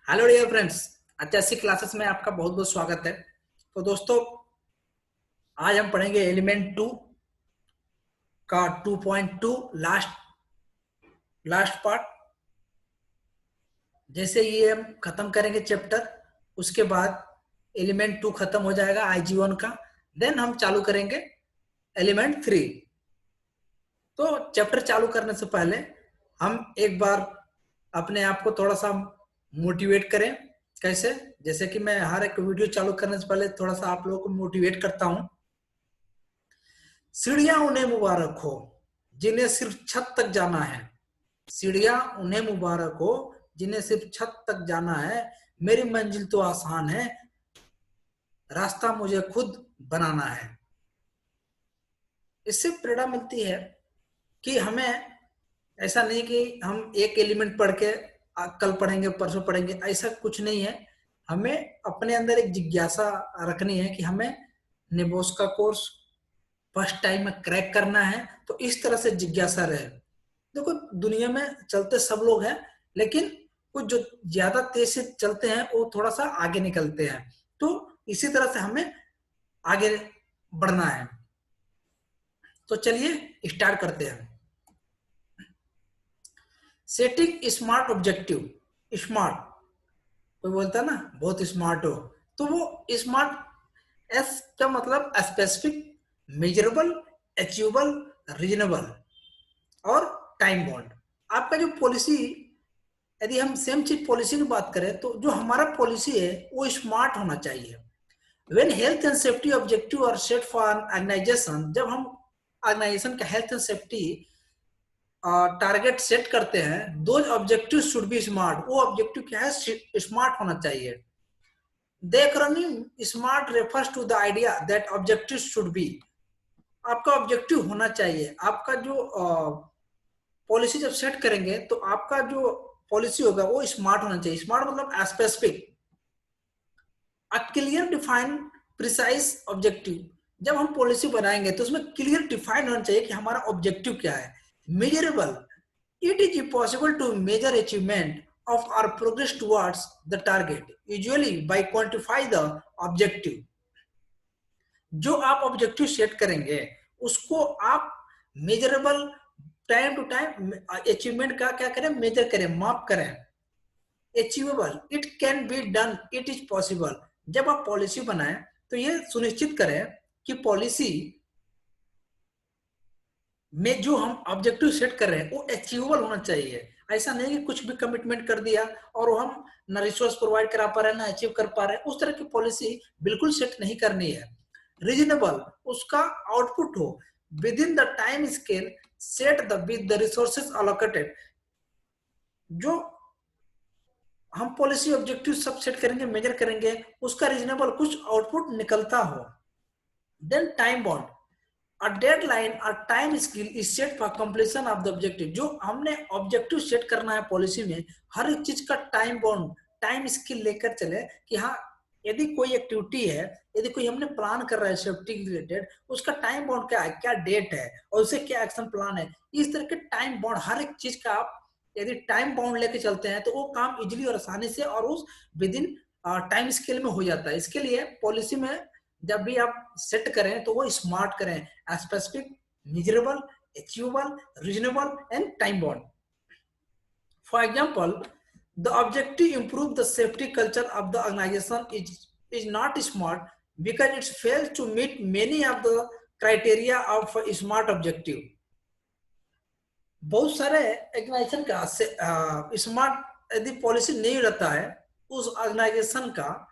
Hello dear friends, अच्छी classes में आपका बहुत बहुत स्वागत है। तो दोस्तों, आज हम पढ़ेंगे एलिमेंट 2 का 2.2 लास्ट पार्ट। जैसे ये हम खत्म करेंगे चैप्टर, उसके बाद एलिमेंट 2 खत्म हो जाएगा IG1 का। देन हम चालू करेंगे एलिमेंट 3। तो चैप्टर चालू करने से पहले हम एक बार अपने आप को थोड़ा सा मोटिवेट करें। कैसे? जैसे कि मैं हर एक वीडियो चालू करने से पहले थोड़ा सा आप लोगों को मोटिवेट करता हूं। सीढ़ियां उन्हें मुबारक हो जिन्हें सिर्फ छत तक जाना है। सीढ़ियां उन्हें मुबारक हो जिन्हें सिर्फ छत तक जाना है। मेरी मंजिल तो आसान है, रास्ता मुझे खुद बनाना है। इससे प्रेरणा मिलती है कि हमें ऐसा नहीं कि हम एक एलिमेंट पढ़ के कल पढ़ेंगे परसों पढ़ेंगे, ऐसा कुछ नहीं है। हमें अपने अंदर एक जिज्ञासा रखनी है कि हमें नेबोस्का कोर्स फर्स्ट टाइम में क्रैक करना है। तो इस तरह से जिज्ञासा रहे। देखो, दुनिया में चलते सब लोग हैं, लेकिन कुछ जो ज्यादा तेज से चलते हैं वो थोड़ा सा आगे निकलते हैं। तो इसी तरह से हमें आगे बढ़ना है। तो चलिए स्टार्ट करते हैं। Setting smart objective. स्मार्ट, कोई बोलता है ना बहुत स्मार्ट हो, तो वो स्मार्ट एस का मतलब स्पेसिफिक, मेजरेबल, अचीवेबल, रीजनेबल और टाइम बाउंड। आपका जो पॉलिसी, यदि हम सेम चीज पॉलिसी की बात करें तो जो हमारा पॉलिसी है वो स्मार्ट होना चाहिए। When health and safety objective are set for an organisation, जब हम ऑर्गेनाइजेशन का health and safety target set करते हैं, दो ऑब्जेक्टिव शुड बी स्मार्ट। वो ऑब्जेक्टिव क्या है? स्मार्ट होना चाहिए। The acronym SMART refers to the idea that objectives should be, आपका ऑब्जेक्टिव होना चाहिए। आपका जो पॉलिसी जब सेट करेंगे तो आपका जो पॉलिसी होगा वो स्मार्ट होना चाहिए। स्मार्ट मतलब specific, a clear define, precise objective. जब हम पॉलिसी बनाएंगे तो उसमें क्लियर डिफाइन होना चाहिए कि हमारा ऑब्जेक्टिव क्या है। Measurable, it is possible to measure achievement of our progress towards the target, usually by quantify the objective। जो आप ऑब्जेक्टिव सेट करेंगे उसको आप measurable, time to time achievement का क्या करें? मेजर करें, माप करें। Achievable, it can be done, it is possible. जब आप पॉलिसी बनाएं तो ये सुनिश्चित करें कि पॉलिसी में जो हम ऑब्जेक्टिव सेट कर रहे हैं वो अचीवेबल होना चाहिए। ऐसा नहीं कि कुछ भी कमिटमेंट कर दिया और हम ना रिसोर्स प्रोवाइड करा पा रहे हैं ना अचीव कर पा रहे हैं। उस तरह की पॉलिसी बिल्कुल सेट नहीं करनी है। रीजनेबल, उसका आउटपुट हो within the time scale set the with the resources allocated. जो हम पॉलिसी ऑब्जेक्टिव सब सेट करेंगे, मेजर करेंगे, उसका रीजनेबल कुछ आउटपुट निकलता हो। Then time bound, a deadline or time scale is set for completion of the objective। जो हमने ऑब्जेक्टिव सेट करना है पॉलिसी में, हर एक चीज का टाइम बाउंड, टाइम स्केल लेकर चले कि हाँ, यदि कोई एक्टिविटी है, यदि कोई हमने प्लान कर रहा है सेफ्टी रिलेटेड, उसका टाइम बाउंड क्या है, क्या डेट है और उसे क्या एक्शन प्लान है। इस तरह के टाइम बाउंड, हर एक चीज का आप यदि टाइम बाउंड लेके चलते हैं तो वो काम इजिली और आसानी से और उस विद इन टाइम स्केल में हो जाता है। इसके लिए पॉलिसी में जब भी आप सेट करें तो वो स्मार्ट करें, specific, measurable, achievable, reasonable and time bound. For example, the objective improve the safety culture of the organization is not smart because it fails to meet many of the criteria of a smart objective। बहुत सारे organisation का smart यदि policy नहीं रहता है, उस organisation का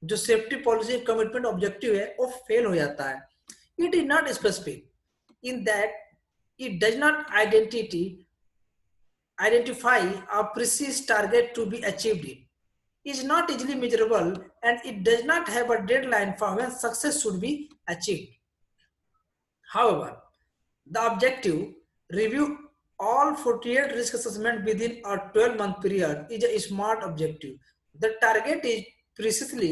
जो सेफ्टी पॉलिसी, कमिटमेंट, ऑब्जेक्टिव है वो फेल हो जाता है। It is not specific in that it does not identify a precise target to be achieved, is not easily measurable, and it does not have a deadline for when success should be achieved। However, the objective review all 48 risk assessment within a 12-month period is a smart objective। The target is precisely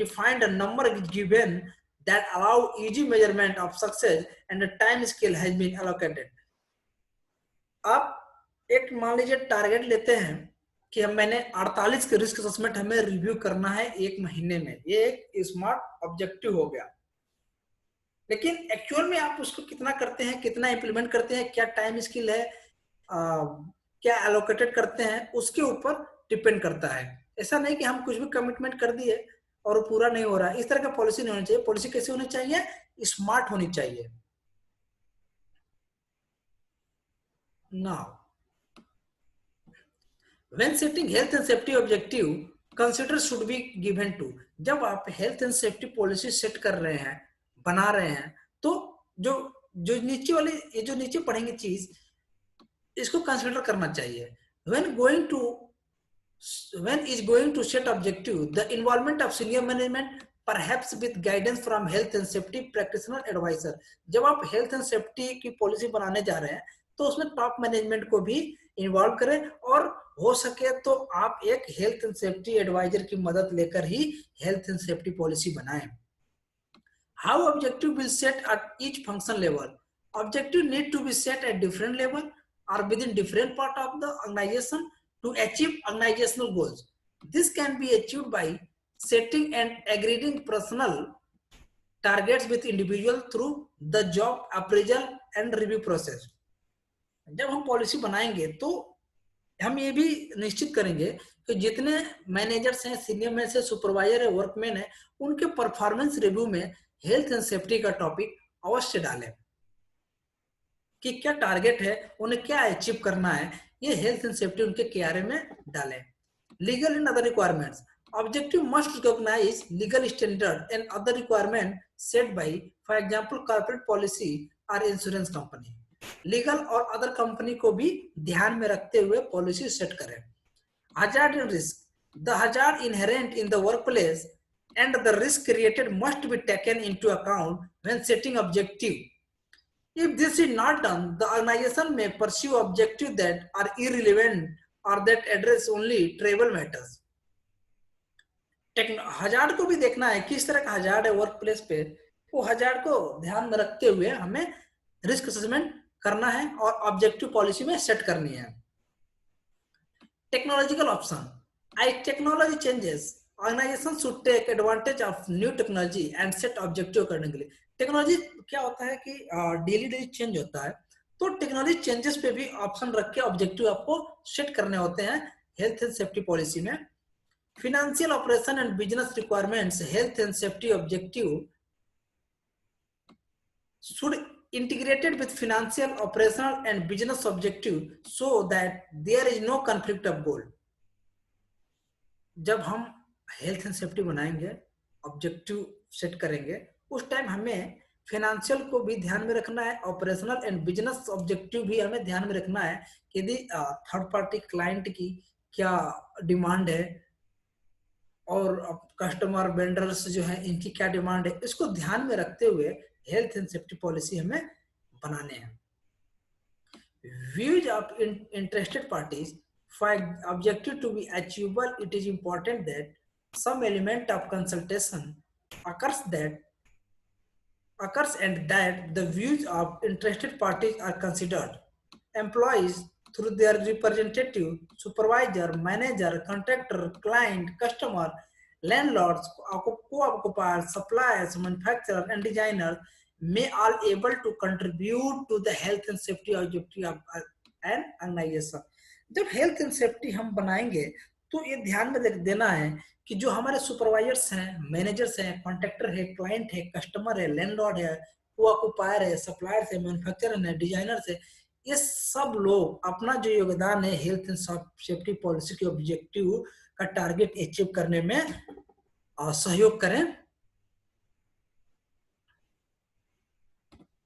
defined, a number is given that allow easy measurement of success, and a time scale has been allocated। आप एक मान लीजिए target लेते हैं कि मैंने 48 के risk assessment हमें रिव्यू करना है 1 महीने में, ये एक स्मार्ट ऑब्जेक्टिव हो गया। लेकिन एक्चुअल में आप उसको कितना करते हैं, कितना इंप्लीमेंट करते हैं, क्या टाइम स्किल है, क्या एलोकेटेड करते हैं, उसके ऊपर डिपेंड करता है। ऐसा नहीं कि हम कुछ भी कमिटमेंट कर दिए और वो पूरा नहीं हो रहा है। इस तरह का पॉलिसी नहीं होनी चाहिए। पॉलिसी कैसे होनी चाहिए? स्मार्ट होनी चाहिए। Now when setting health and safety objective, consider should be given to। जब आप health and safety policy set कर रहे हैं, बना रहे हैं, तो जो जो नीचे वाली, ये जो नीचे पढ़ेंगे चीज, इसको कंसिडर करना चाहिए। when going to when is going to set objective, the involvement of senior management perhaps with guidance from health and safety practitioner advisor। जब आप हेल्थ एंड सेफ्टी की पॉलिसी बनाने जा रहे हैं तो उसमें टॉप मैनेजमेंट को भी इन्वॉल्व करें, और हो सके तो आप एक हेल्थ एंड सेफ्टी एडवाइजर की मदद लेकर ही हेल्थ एंड सेफ्टी पॉलिसी बनाएं। How objective will set at each function level? Objective need to be set at different level or within different part of the organization to achieve organizational goals. This can be achieved by setting and agreeing personal targets with individual through the job appraisal and review process। जब हम policy बनाएंगे तो हम ये भी निश्चित करेंगे कि जितने मैनेजर्स हैं, सीनियर मैनेजर, सुपरवाइजर है, वर्कमैन है, उनके परफॉर्मेंस रिव्यू में हेल्थ एंड सेफ्टी का टॉपिक अवश्य डालें कि क्या टारगेट है, उन्हें क्या अचीव करना है, ये हेल्थ एंड सेफ्टी उनके केआरए में डालें। Legal and other requirements, objective must recognise legal standard and other requirement set by, for example corporate policy और इंश्योरेंस कंपनी। लीगल और अदर कंपनी को भी ध्यान में रखते हुए पॉलिसी सेट करें। hazard and risk, the hazard inherent in the workplace and the risk created must be taken into account when setting objective। If this is not done, the organization may pursue objectives that are irrelevant or that address only trivial matters। हजार को भी देखना है, किस तरह का हजार है वर्क प्लेस पे, वो हजार को ध्यान में रखते हुए हमें रिस्क असेसमेंट करना है और ऑब्जेक्टिव पॉलिसी में सेट करनी है। Technological option, as technology changes, organizations should take advantage of new technology and set objective accordingly। Technology क्या होता है कि डेली चेंज होता है, तो टेक्नोलॉजी चेंजेस पे भी ऑप्शन रख के ऑब्जेक्टिव आपको सेट करने होते हैं हेल्थ एंड सेफ्टी पॉलिसी में। Financial operation and business requirements, health and safety objective should integrated with financial, operational and business objective so that there is no conflict of goal। जब हम health and safety बनाएंगे, objective set करेंगे, उस time हमें financial को भी ध्यान में रखना है, ऑपरेशनल एंड बिजनेस ऑब्जेक्टिव भी हमें ध्यान में रखना है कि यदि थर्ड पार्टी क्लाइंट की क्या डिमांड है और कस्टमर वेंडर्स जो है इनकी क्या डिमांड है, इसको ध्यान में रखते हुए हेल्थ एंड सेफ्टी पॉलिसी हमें बनाने हैं। Views of interested parties, for objective to be achievable, it is important that some element of consultation occurs and that the views of interested parties are considered। Employees through their representative, supervisor, manager, contractor, client, customer, landlords, co-occupiers, suppliers, manufacturers and designers may all able to contribute to the health and safety objective of an organization। जब health and safety हम बनाएंगे तो ये ध्यान में देना है कि जो हमारे सुपरवाइजर्स हैं, मैनेजर्स हैं, कॉन्ट्रैक्टर है, क्लाइंट है, कस्टमर है, लैंडलॉर्ड है, को-ऑक्युपायर है, सप्लायर्स है, मैन्युफैक्चरर है, डिजाइनर्स है, ये सब लोग अपना जो योगदान है हेल्थ एंड सेफ्टी पॉलिसी के ऑब्जेक्टिव का टारगेट अचीव करने में सहयोग करें।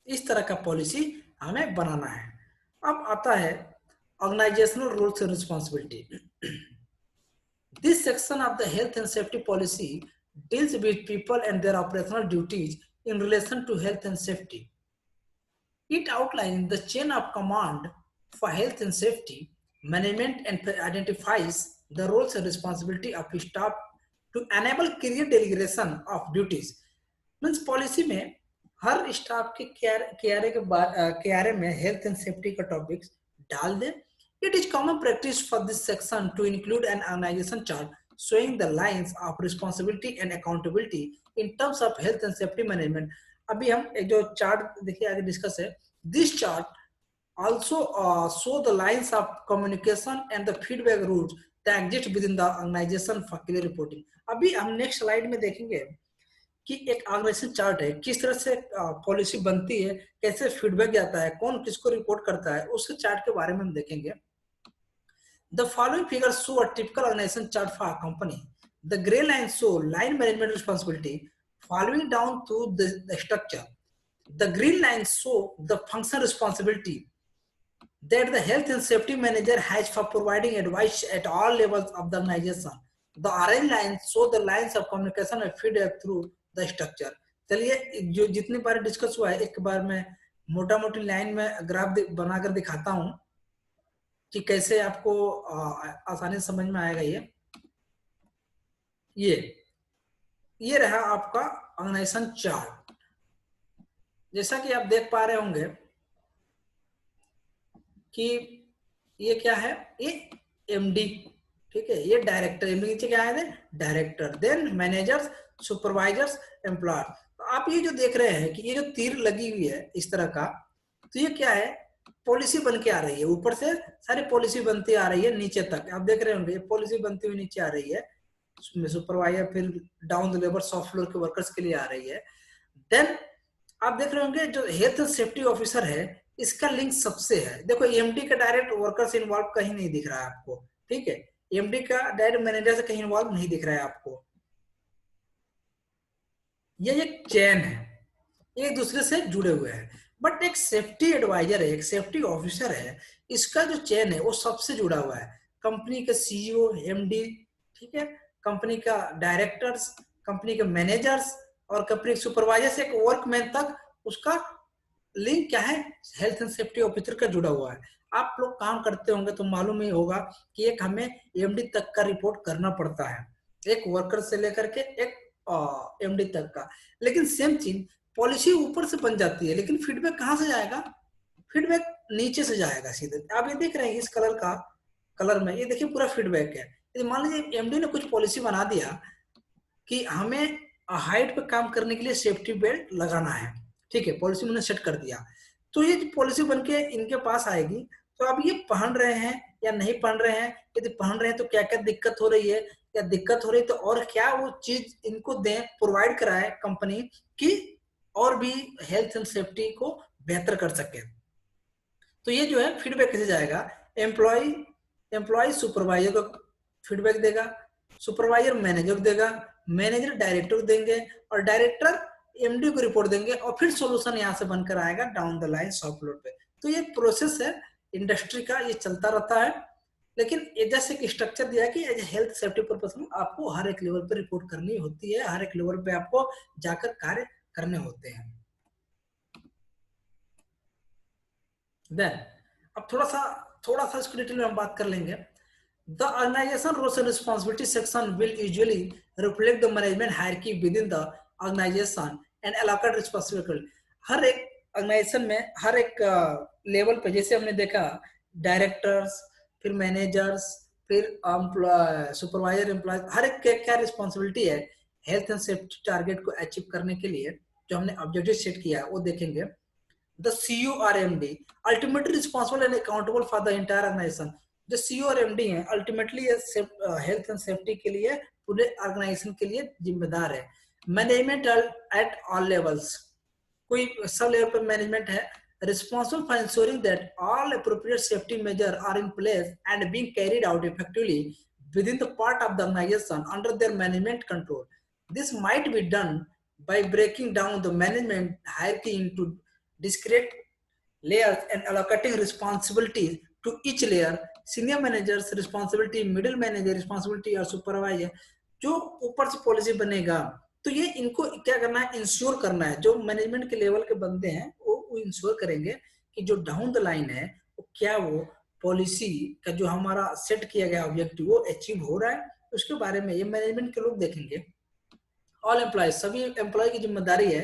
इस तरह का पॉलिसी हमें बनाना है। अब आता है organizational roles and responsibility। This section of the health and safety policy deals with people and their operational duties in relation to health and safety। It outlines the chain of command for health and safety management and identifies the roles and responsibility of staff to enable clear delegation of duties। Means policy में हर staff के KRA में health and safety का topics डाल दें, It is common practice for this section to include an organization chart showing the lines of responsibility and accountability in terms of health and safety management. अभी हम एक जो chart देखिए आगे discuss है. This chart also show the lines of communication and the feedback routes that exist within the organization for clear reporting. अभी हम next slide में देखेंगे कि एक ऑर्गेनाइजेशन चार्ट है, किस तरह से पॉलिसी बनती है, कैसे फीडबैक जाता है, कौन किसको रिपोर्ट करता है, उसके चार्ट के बारे में हम देखेंगे. The following figures show a typical organization chart for a company. The gray lines show line management responsibility following down to the structure. The green lines show the function responsibility that the health and safety manager has for providing advice at all levels of the organization. The orange lines show the lines of communication and feedback through the structure. चलिए जो जितनी बार discuss हुआ है एक बार मैं मोटा मोटी line में ग्राफ बनाकर दिखाता हूं कि कैसे आपको आसानी से समझ में आएगा. ये रहा आपका ऑर्गेनाइजेशन चार्ट. जैसा कि आप देख पा रहे होंगे कि ये क्या है, ये एमडी, ठीक है, ये डायरेक्टर, एमडी नीचे क्या है, director, then managers, supervisors, employer. तो आप ये जो देख रहे हैं कि ये जो तीर लगी हुई है इस तरह का, तो ये क्या है, पॉलिसी बन के आ रही है. ऊपर से सारी पॉलिसी बनती आ रही है नीचे तक. आप देख रहे होंगे पॉलिसी बनती हुई नीचे आ रही है, सुपरवाइजर फिर down the level soft floor के वर्कर्स के लिए आ रही है. देन आप देख रहे होंगे जो हेल्थ एंड सेफ्टी ऑफिसर है इसका लिंक सबसे है. देखो एमडी का डायरेक्ट वर्कर्स इन्वॉल्व कहीं नहीं दिख रहा है आपको, ठीक है, एमडी का डायरेक्ट मैनेजर से कहीं इन्वॉल्व नहीं दिख रहा है आपको. ये एक चेन है, एक दूसरे से जुड़े हुए हैं. बट एक सेफ्टी एडवाइजर है, एक सेफ्टी ऑफिसर है, इसका जो चेन है वो सबसे जुड़ा हुआ है. कंपनी के सीईओ, एमडी, ठीक है, कंपनी का डायरेक्टर्स, कंपनी के मैनेजर्स और कंपनी सुपरवाइजर से एक वर्कमैन तक उसका लिंक क्या है, हेल्थ एंड सेफ्टी ऑफिसर का जुड़ा हुआ है. आप लोग काम करते होंगे तो मालूम ही होगा कि एक हमें एमडी तक का रिपोर्ट करना पड़ता है, एक वर्कर से लेकर के एक एमडी तक का. लेकिन सेम चीज पॉलिसी ऊपर से बन जाती है, लेकिन फीडबैक कहाँ से जाएगा, फीडबैक नीचे से जाएगा सीधे. आप ये देख रहे हैं इस कलर में, ये देखिए पूरा फीडबैक है. यदि मान लीजिए एमडी ने कुछ पॉलिसी बना दिया कि हमें हाइट पे काम करने के लिए सेफ्टी बेल्ट लगाना है, ठीक है, पॉलिसी उन्होंने सेट कर दिया, तो ये पॉलिसी बनके इनके पास आएगी. तो अब ये पहन रहे हैं या नहीं पहन रहे हैं, यदि पहन रहे हैं तो क्या क्या दिक्कत हो रही है, या दिक्कत हो रही है तो और क्या वो चीज इनको दें, प्रोवाइड कराए कंपनी की, और भी हेल्थ एंड सेफ्टी को बेहतर कर सके. तो ये जो है फीडबैक कैसे जाएगा, एम्प्लॉय सुपरवाइजर को फीडबैक देगा, सुपरवाइजर मैनेजर को देगा, मैनेजर डायरेक्टर को देंगे, और डायरेक्टर एमडी को रिपोर्ट देंगे, और फिर सॉल्यूशन यहाँ से बनकर आएगा down the line soft floor पे. तो ये प्रोसेस है इंडस्ट्री का, ये चलता रहता है. लेकिन जैसे कि स्ट्रक्चर दिया है कि एज हेल्थ सेफ्टी पर्पस में आपको हर एक लेवल पे रिपोर्ट करनी होती है, हर एक लेवल पे आपको जाकर कार्य करने होते हैं. देन अब थोड़ा सा इसको डिटेल में हम बात कर लेंगे. The organization roles and responsibility section will usually reflect the management hierarchy within the organization and allocate responsibility. हर एक ऑर्गेनाइजेशन में हर एक लेवल पे, जैसे हमने देखा डायरेक्टर्स, फिर मैनेजर्स, फिर सुपरवाइजर, एम्प्लॉय, हर एक क्या रिस्पॉन्सिबिलिटी है हेल्थ एंड सेफ्टी टारगेट को अचीव करने के लिए, जो हमने ऑब्जेक्टिव सेट किया है वो देखेंगे. The CEO or MD ultimately responsible and accountable for the entire organization. जो सीईओ और एमडी हैं अल्टीमेटली हेल्थ एंड सेफ्टी के लिए पूरे ऑर्गेनाइजेशन के लिए जिम्मेदार है. मैनेजमेंट एट ऑल लेवल्स, कोई सब लेवल पर मैनेजमेंट है, responsible for ensuring that all appropriate safety measures are in place and being carried out effectively within the part of the organization under their management control. This might be done by breaking down the management hierarchy into discrete layers and allocating responsibilities to each layer. Senior managers responsibility, middle manager responsibility और supervisor. जो ऊपर से policy बनेगा तो ये इनको क्या करना है, इंश्योर करना है. जो मैनेजमेंट के लेवल के बंदे हैं वो इंश्योर करेंगे कि जो डाउन द लाइन है वो क्या वो पॉलिसी का जो हमारा सेट किया गया ऑब्जेक्टिव वो अचीव हो रहा है, उसके बारे में ये मैनेजमेंट के लोग देखेंगे. ऑल एम्प्लॉयज, सभी एम्प्लॉय की जिम्मेदारी है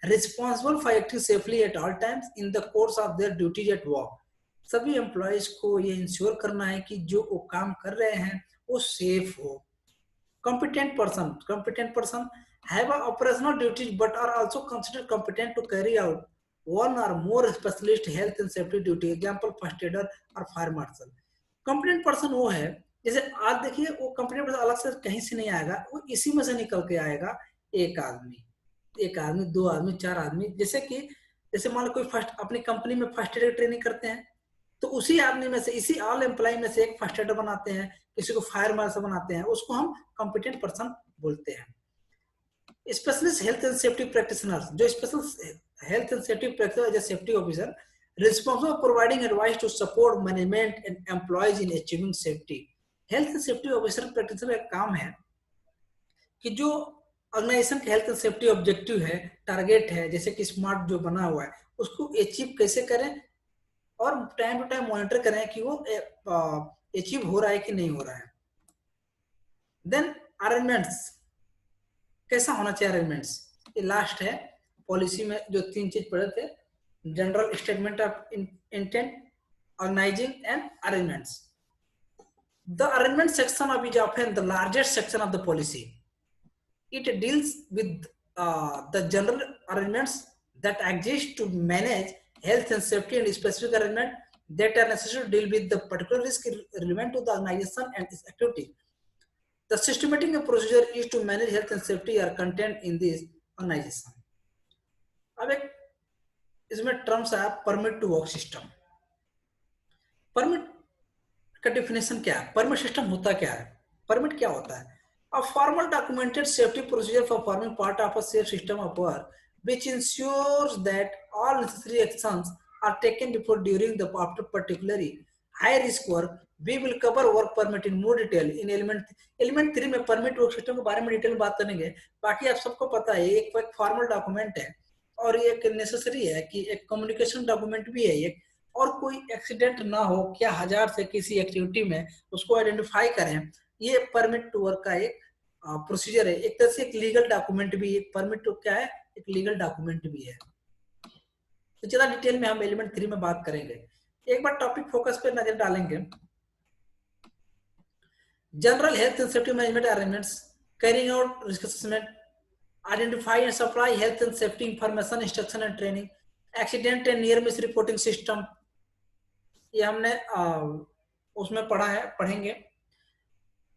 responsible for acting safely at all times in the course of their duties at work. सभी एम्प्लॉयज को ये इंश्योर करना है कि जो वो काम कर रहे हैं वो सेफ हो। competent person have a operational duties but are also considered competent to carry out one or more specialist health and safety duty, example first aider और फायर मार्शल। competent person वो है, जैसे आज देखिए वो competent person अलग से कहीं से नहीं आएगा, वो इसी में से निकल के आएगा। एक आदमी, दो आदमी, चार आदमी, जैसे मान लो कोई फर्स्ट अपनी कंपनी में फर्स्ट एड ट्रेनिंग करते हैं, तो उसी आदमी में से, इसी ऑल एम्प्लॉय में से एक फर्स्ट एडर बनाते हैं, किसी को फायर मार्शल बनाते हैं, उसको हम कॉम्पिटेंट पर्सन बोलते हैं। Specialist health and safety practitioners, जो special health and safety practitioner as a safety officer responsible providing advice to support management and employees in achieving safety. Health and safety officer practitioner का काम है कि जो organisation के health and safety objective है, target है, जैसे कि स्मार्ट जो बना हुआ है, उसको अचीव कैसे करें और टाइम टू टाइम मॉनिटर करें कि वो अचीव हो रहा है कि नहीं हो रहा है। देन अरेंजमेंट्स, कैसा होना चाहिए अरेंजमेंट्स, ये लास्ट है। पॉलिसी में जो 3 चीज पढ़े थे, general statement of intent, organising and arrangements. The arrangement section of is often the largest section of the policy. It deals with the general arrangements that exist to manage health and safety and specific arrangements that are necessary to deal with the particular risk relevant to the organization and its activity. The systematic procedure is to manage health and safety are contained in this organization. अब एक इसमें terms है permit to work system. Permit का definition क्या है, permit system होता क्या है, परमिट क्या होता है? A formal documented safety procedure for forming part of a safe system of work, which ensures that all necessary actions are taken before, during, the after particularly high risk work. We will cover work permit in more detail in element 3 में permit work system के बारे में detail में बात करेंगे। बाकी आप सबको पता है एक फॉर्मल डॉक्यूमेंट है और एक नेसेसरी है कि एक कम्युनिकेशन डॉक्यूमेंट भी है एक, और कोई एक्सीडेंट ना हो, क्या हजार से किसी एक्टिविटी में उसको आइडेंटिफाई करें। ये परमिट टू वर्क का एक प्रोसीजर है, एक तरह से एक लीगल डॉक्यूमेंट भी। एक परमिट टू क्या है, एक लीगल डॉक्यूमेंट भी है। तो ज्यादा डिटेल में हम एलिमेंट 3 में बात करेंगे। एक बार टॉपिक फोकस पे नजर डालेंगे। General health and safety management arrangements, carrying out risk assessment, identify and supply health and safety information, instruction and training, accident and near miss reporting system, ये हमने उसमें पढ़ा है, पढ़ेंगे।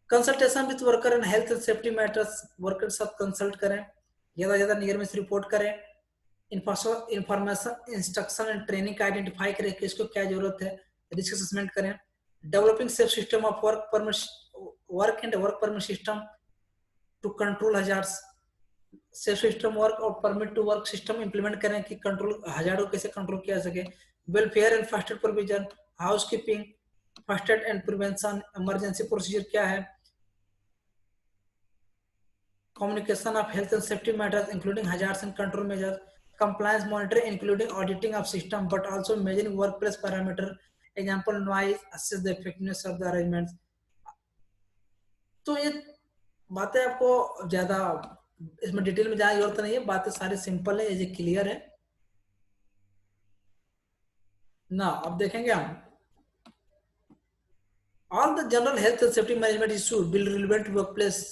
Consultation with worker and health and safety matters, worker के साथ consult करें, ज्यादा नियर मिस रिपोर्ट करें, इंफॉर्मेशन, इंस्ट्रक्शन एंड ट्रेनिंग का आइडेंटिफाई करें कि इसको क्या जरूरत है, रिस्क असेसमेंट करें, developing safe system of work and work permit system to control hazards, safe system work और permit to work system implement करें कि कंट्रोल हजार्ड को कैसे कंट्रोल किया सके। Welfare and first aid provision, housekeeping, first aid and prevention, emergency procedure क्या है, communication of health and safety matters including hazards and control measures, compliance monitoring including auditing of system but also measuring workplace parameter, example noise, assess the effectiveness of the arrangements। तो ये बातें आपको ज्यादा इसमें detail में जाने की जरूरत नहीं है, बातें सारी सिंपल है, ये क्लियर है ना। अब देखेंगे हम all the general health and safety management issues will relevant to workplace,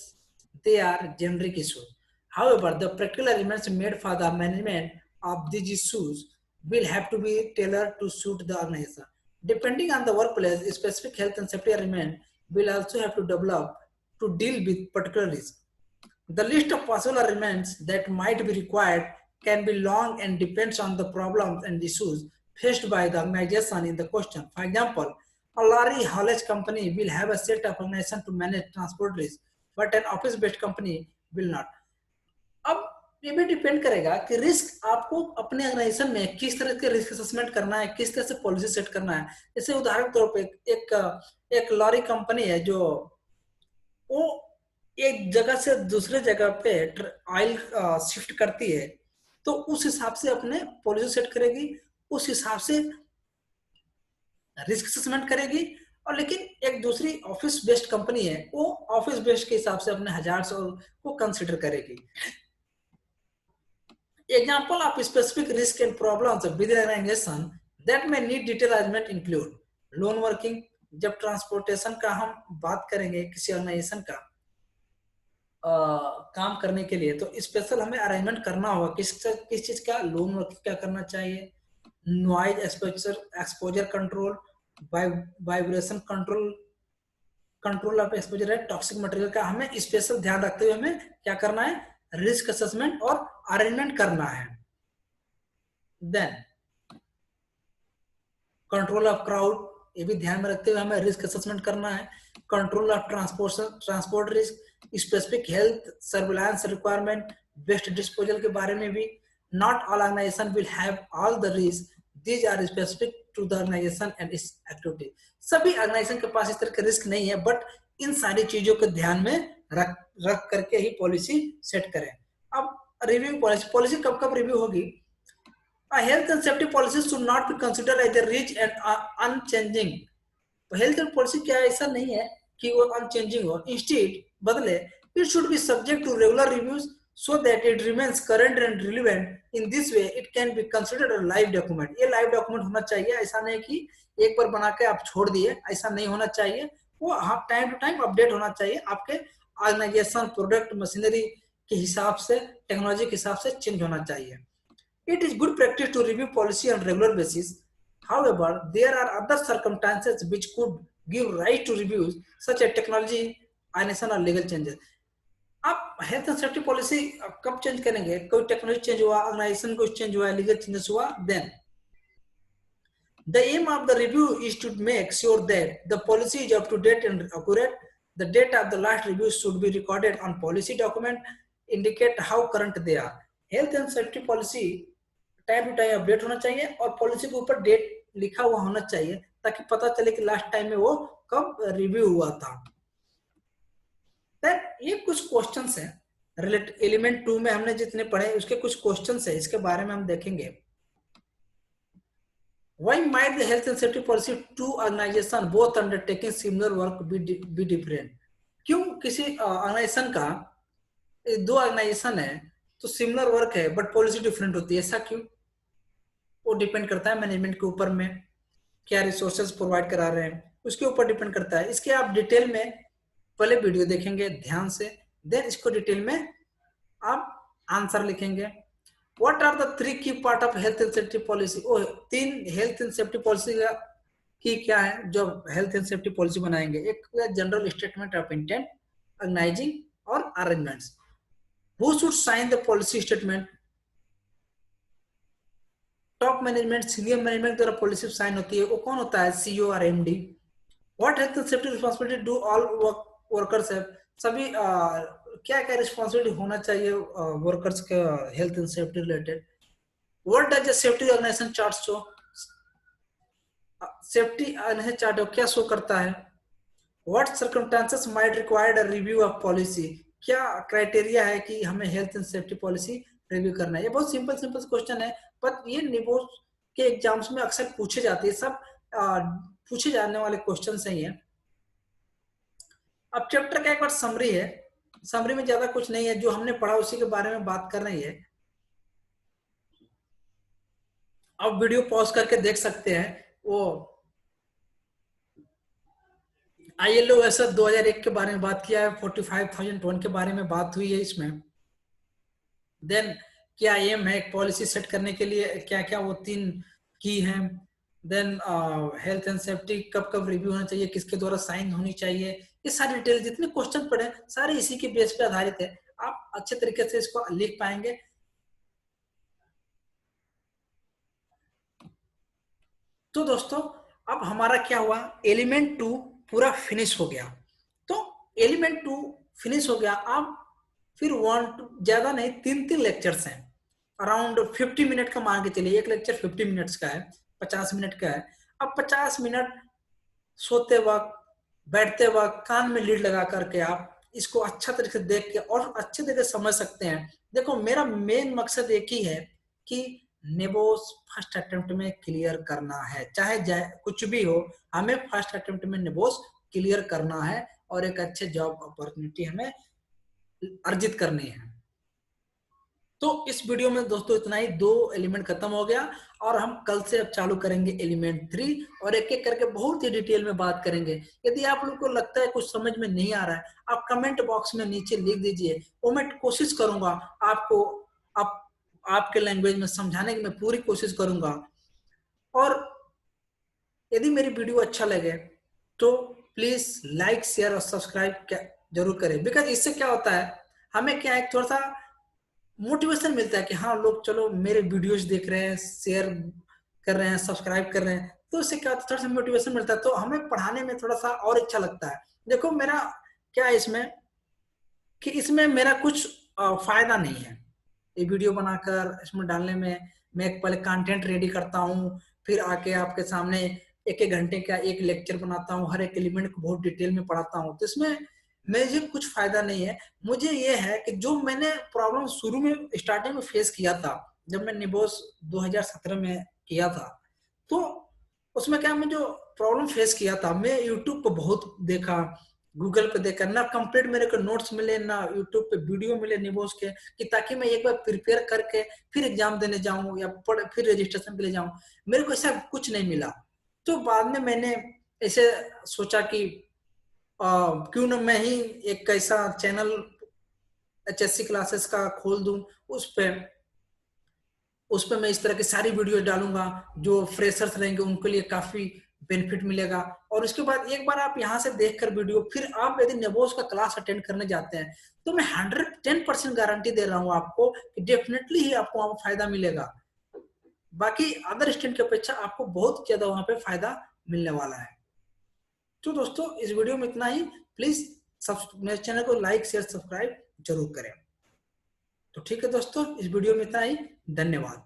they are generic issues. However, the practical arrangements made for the management of these issues will have to be tailored to suit the organization. Depending on the workplace, specific health and safety arrangement will also have to develop to deal with particular risks. The list of possible arrangements that might be required can be long and depends on the problems and issues faced by the organization in the question. For example, a lorry haulage company will have a set of organization to manage transport risk, but an office-based company will not. अब ये भी depend करेगा कि risk आपको अपने organisation में किस तरह के रिस्क असेसमेंट करना है, किस तरह से पॉलिसी सेट करना है। जैसे उदाहरण के तौर पे एक लॉरी कंपनी है जो वो एक जगह से दूसरे जगह पे ऑयल शिफ्ट करती है, तो उस हिसाब से अपने पॉलिसी सेट करेगी, उस हिसाब से रिस्क असेसमेंट करेगी। और लेकिन एक दूसरी ऑफिस बेस्ड कंपनी है, वो ऑफिस बेस्ड के हिसाब से अपने हजार्ड्स को कंसीडर करेगी। Example of specific risk and problems with an organisation that may need detail arrangement include lone working. जब ट्रांसपोर्टेशन का हम बात करेंगे किसी ऑर्गेनाइजेशन का काम करने के लिए, तो स्पेशल हमें अरेंजमेंट करना होगा किस चीज का, लोन वर्किंग क्या करना चाहिए, noise exposure control, vibration control, control of exposure है, टॉक्सिक मटेरियल का हमें स्पेशल ध्यान रखते हुए हमें क्या करना है, रिस्क असेसमेंट और अरेंजमेंट करना है। देन कंट्रोल ऑफ क्राउड, ये भी ध्यान में रखते हुए हमें रिस्क असेसमेंट करना है। Control of transport risk, specific health surveillance requirement, waste disposal के बारे में भी। Not all organisation will have all the risk, these are specific to the organisation and its activity. सभी ऑर्गेनाइजेशन के पास इस तरह का रिस्क नहीं है, बट इन सारी चीजों को ध्यान में रख करके ही पॉलिसी सेट करें। अब रिव्यू पॉलिसी कब कब रिव्यू होगी? A health and safety policy should not be considered as a rich and unchanging. तो हेल्थ एंड पॉलिसी क्या ऐसा नहीं है कि वो अनचेंजिंग हो, इंस्टेड बदले it should be subject to regular reviews so that it remains current and relevant. In this way it can be considered a live document. ये लाइव डॉक्यूमेंट होना चाहिए, ऐसा नहीं कि एक बार बना के आप छोड़ दिए, ऐसा नहीं होना चाहिए। वो टाइम टू टाइम अपडेट होना चाहिए, आपके ऑर्गेनाइजेशन प्रोडक्ट मशीनरी के हिसाब से, टेक्नोलॉजी के हिसाब से चेंज होना चाहिए। It is good practice to review policy on regular basis. However, there are other circumstances which could give rise to reviews, such as technology, innovation or legal changes. आप health and safety policy कब change करेंगे? कोई technology change हुआ, organisation कुछ change हुआ, legal changes हुआ, then the aim of the review is to make sure that the policy is up to date and accurate. The date of the last review should be recorded on policy document, indicate how current they are. Health and safety policy time to time update होना चाहिए और policy के ऊपर date लिखा हुआ होना चाहिए, ताकि पता चले कि लास्ट टाइम में वो कब रिव्यू हुआ था। ये कुछ क्वेश्चंस हैं रिलेटेड एलिमेंट 2 में हमने जितने पढ़े उसके कुछ क्वेश्चंस हैं, इसके बारे में हम देखेंगे। Why might the health and safety policy two organization both undertaking similar work be different? क्यों किसी ऑर्गेनाइजेशन का दो ऑर्गेनाइजेशन है तो सिमिलर वर्क है बट पॉलिसी डिफरेंट होती है, ऐसा क्यों? वो डिपेंड करता है मैनेजमेंट के ऊपर में, क्या रिसोर्सेज प्रोवाइड करा रहे हैं उसके ऊपर डिपेंड करता है। इसके आप डिटेल में पहले वीडियो देखेंगे ध्यान से, देन इसको डिटेल में आप आंसर लिखेंगे। What are the 3 key part of health and safety policy? Oh 3 health and safety policy की क्या है जो हेल्थ एंड सेफ्टी पॉलिसी बनाएंगे? एक general statement of intent, organising और arrangements. Who should sign the policy statement? Top management, senior management द्वारा policy sign होती है, वो कौन होता है? सीईओ और MD. What health and safety responsibility do all workers have? सभी क्या क्या रिस्पांसिबिलिटी होना चाहिए वर्कर्स के health and safety related? What does the safety organisation chart show? Safety chart क्या शो करता है? What circumstances might required a review of policy? क्या क्राइटेरिया है कि हमें health and safety policy review करना है? ये बहुत सिंपल सिंपल क्वेश्चन है, पर ये निबोस के एग्जाम्स में अक्सर पूछे जाते हैं, सब पूछे जाने वाले क्वेश्चन ही है। अब चैप्टर का एक बार समरी है, समरी में ज्यादा कुछ नहीं है, जो हमने पढ़ा उसी के बारे में बात कर रही है। अब वीडियो पॉज करके देख सकते हैं। वो ILO ऐसा 2001 के बारे में बात किया है, 45,001 के बारे में बात हुई है इसमें। देन क्या एम है पॉलिसी सेट करने के लिए, क्या क्या वो 3 की हैं। देन हेल्थ एंड सेफ्टी कब कब रिव्यू होना चाहिए, किसके द्वारा साइन होनी चाहिए, ये सारी डिटेल जितने क्वेश्चन पढ़े सारे इसी के बेस पे आधारित है। आप अच्छे तरीके से इसको लिख पाएंगे। तो दोस्तों अब हमारा क्या हुआ, एलिमेंट 2 पूरा फिनिश हो गया। तो एलिमेंट 2 फिनिश हो गया। अब फिर ज्यादा नहीं, 3 लेक्चर्स हैं, अराउंड 50 मिनट का मान के चलिए। एक लेक्चर 50 मिनट्स का है, 50 मिनट का है। अब 50 मिनट सोते वक्त, बैठते वक्त कान में लीड लगा करके आप इसको अच्छा तरीके से देख के और अच्छे तरीके से समझ सकते हैं। देखो मेरा मेन मकसद एक ही है कि नेबोस फर्स्ट अटेम्प्ट में क्लियर करना है, चाहे कुछ भी हो, हमें फर्स्ट अटेम्प्ट में नेबोस क्लियर करना है और एक अच्छे जॉब अपॉर्चुनिटी हमें अर्जित करनी है। तो इस वीडियो में दोस्तों इतना ही, 2 एलिमेंट खत्म हो गया और हम कल से अब चालू करेंगे एलिमेंट 3 और एक एक करके बहुत ही डिटेल में बात करेंगे। यदि आप लोग को लगता है कुछ समझ में नहीं आ रहा है, आप कमेंट बॉक्स में नीचे लिख दीजिए, वो मैं कोशिश करूंगा आपको आपके लैंग्वेज में समझाने की मैं पूरी कोशिश करूंगा। और यदि मेरी वीडियो अच्छा लगे तो प्लीज लाइक शेयर और सब्सक्राइब जरूर करें, बिकॉज इससे क्या होता है, हमें क्या है थोड़ा सा मोटिवेशन मिलता है कि हाँ लोग चलो मेरे वीडियोस देख रहे हैं, शेयर कर रहे हैं, सब्सक्राइब कर रहे हैं, तो इससे क्या होता है थोड़ा सा मोटिवेशन मिलता है, तो हमें पढ़ाने में थोड़ा सा और अच्छा लगता है। देखो मेरा क्या है इसमें कि इसमें मेरा कुछ फायदा नहीं है ये वीडियो बनाकर इसमें डालने में। मैं पहले कंटेंट रेडी करता हूँ, फिर आके आपके सामने एक एक घंटे का एक लेक्चर बनाता हूँ, हर एक एलिमेंट को बहुत डिटेल में पढ़ाता हूँ, तो इसमें मुझे कुछ फायदा नहीं है। मुझे ये है कि जो मैंने प्रॉब्लम शुरू में स्टार्टिंग में फेस किया था, जब मैं निबोस 2017 में किया था, तो उसमें क्या मैं जो प्रॉब्लम फेस किया था, मैं यूट्यूब पे बहुत देखा, गूगल पे देखा, ना कंप्लीट मेरे को नोट्स मिले, ना यूट्यूब पे वीडियो मिले निबोस के, कि ताकि मैं एक बार प्रिपेयर करके फिर एग्जाम देने जाऊं या फिर रजिस्ट्रेशन के लिए जाऊं, मेरे को ऐसा कुछ नहीं मिला। तो बाद में मैंने ऐसे सोचा कि क्यों ना मैं ही एक ऐसा चैनल HSC क्लासेस का खोल दूं, उस पे मैं इस तरह की सारी वीडियो डालूंगा, जो फ्रेशर्स रहेंगे उनके लिए काफी बेनिफिट मिलेगा। और उसके बाद एक बार आप यहाँ से देखकर वीडियो, फिर आप यदि नेबोस का क्लास अटेंड करने जाते हैं, तो मैं 110% गारंटी दे रहा हूँ आपको कि डेफिनेटली ही आपको वहां फायदा मिलेगा। बाकी अदर स्टूडेंट की अपेक्षा आपको बहुत ज्यादा वहां पे फायदा मिलने वाला है। तो दोस्तों इस वीडियो में इतना ही, प्लीज मेरे चैनल को लाइक शेयर सब्सक्राइब जरूर करें। तो ठीक है दोस्तों, इस वीडियो में इतना ही, धन्यवाद।